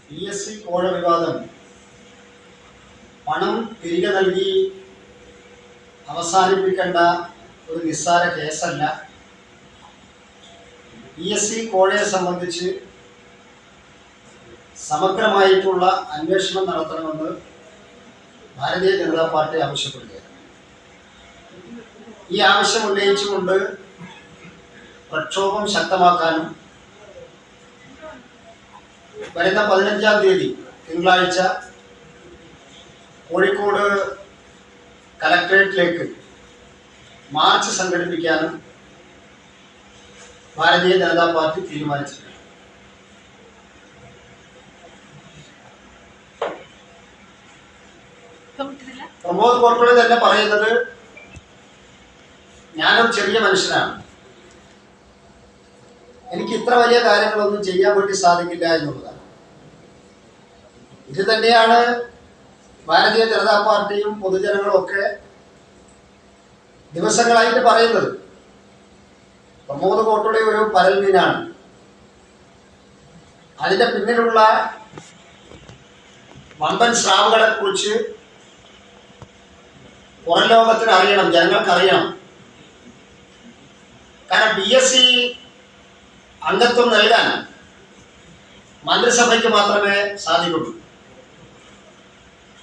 PSC കോഴ വിവാദം പണം തിരികെ നൽകി അവസാനിപ്പിക്കേണ്ട ഒരു നിസ്സാര കേസല്ല. PSC കോഴയെ സംബന്ധിച്ച് സമഗ്രമായിട്ടുള്ള അന്വേഷണം നടത്തണമെന്ന് ഭാരതീയ ജനതാ പാർട്ടി ആവശ്യപ്പെടുകയാണ്. ഈ ആവശ്യം ഉന്നയിച്ചുകൊണ്ട് പ്രക്ഷോഭം ശക്തമാക്കാനും വരുന്ന 15-ാം തീയതി തിങ്കളാഴ്ച കോഴിക്കോട് കലക്ട്രേറ്റിലേക്ക് മാർച്ച് സംഘടിപ്പിക്കാനും ഭാരതീയ ജനതാ പാർട്ടി തീരുമാനിച്ചിട്ടുണ്ട്. പ്രമോദ് കോട്ടോളി തന്നെ പറയുന്നത്, ഞാനൊരു ചെറിയ മനുഷ്യനാണ്, എനിക്ക് ഇത്ര വലിയ കാര്യങ്ങളൊന്നും ചെയ്യാൻ വേണ്ടി സാധിക്കില്ല എന്നുള്ളതാണ്. ഇത് തന്നെയാണ് ഭാരതീയ ജനതാ പാർട്ടിയും പൊതുജനങ്ങളും ഒക്കെ ദിവസങ്ങളായിട്ട് പറയുന്നത്. പ്രമോദ് കോട്ടോളി ഒരു പരൽമീനാണ്. അതിന്റെ പിന്നിലുള്ള വമ്പൻ സ്രാവുകളെ കുറിച്ച് പുറം ലോകത്തിന് അറിയണം, ജനങ്ങൾക്കറിയണം. കാരണം PSC അംഗത്വം നൽകാൻ മന്ത്രിസഭയ്ക്ക് മാത്രമേ സാധിക്കുള്ളൂ.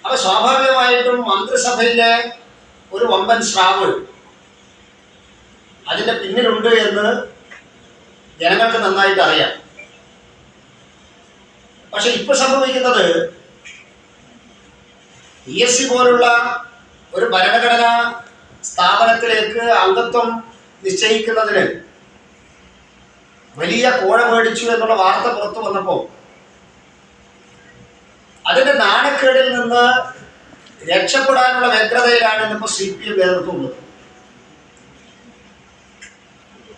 അപ്പൊ സ്വാഭാവികമായിട്ടും മന്ത്രിസഭയിലെ ഒരു വമ്പൻ സ്രാവ് അതിന്റെ പിന്നിലുണ്ട് എന്ന് ജനങ്ങൾക്ക് നന്നായിട്ട് അറിയാം. പക്ഷെ ഇപ്പൊ സംഭവിക്കുന്നത്, PSC പോലുള്ള ഒരു ഭരണഘടനാ സ്ഥാപനത്തിലേക്ക് അംഗത്വം നിശ്ചയിക്കുന്നതിന് വലിയ കോഴ മേടിച്ചു എന്നുള്ള വാർത്ത പുറത്തു വന്നപ്പോൾ അതിന്റെ നാണക്കേടിൽ നിന്ന് രക്ഷപ്പെടാനുള്ള വ്യഗ്രതയിലാണ് ഇന്നിപ്പോ CPM നേതൃത്വം ഉള്ളത്.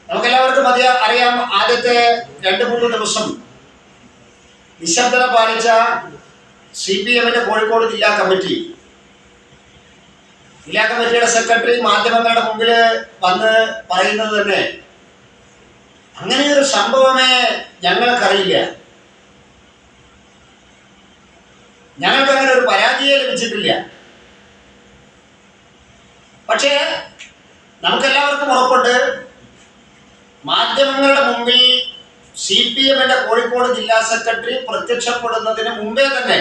നമുക്കെല്ലാവർക്കും അറിയാം, ആദ്യത്തെ 2-3 ദിവസം നിശബ്ദത പാലിച്ച CPM-ന്റെ കോഴിക്കോട് ജില്ലാ കമ്മിറ്റിയുടെ സെക്രട്ടറി മാധ്യമങ്ങളുടെ മുമ്പിൽ വന്ന് പറയുന്നത് തന്നെ, അങ്ങനെയൊരു സംഭവമേ ഞങ്ങൾക്കറിയില്ല, ഞങ്ങൾക്ക് അങ്ങനെ ഒരു പരാതിയെ ലഭിച്ചിട്ടില്ല. പക്ഷേ നമുക്കെല്ലാവർക്കും ഉറപ്പുണ്ട്, മാധ്യമങ്ങളുടെ മുമ്പിൽ CPM-ന്റെ കോഴിക്കോട് ജില്ലാ സെക്രട്ടറി പ്രത്യക്ഷപ്പെടുന്നതിന് മുമ്പേ തന്നെ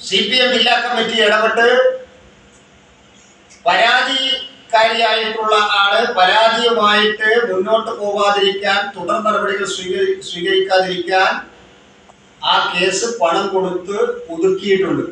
CPM ജില്ലാ കമ്മിറ്റി ഇടപെട്ട് പരാതിക്കാരിയായിട്ടുള്ള ആള് പരാതിയുമായിട്ട് മുന്നോട്ട് പോകാതിരിക്കാൻ, തുടർ നടപടികൾ സ്വീകരിക്കാതിരിക്കാൻ ആ കേസ് പണം കൊടുത്ത് ഒതുക്കിയിട്ടുണ്ട്.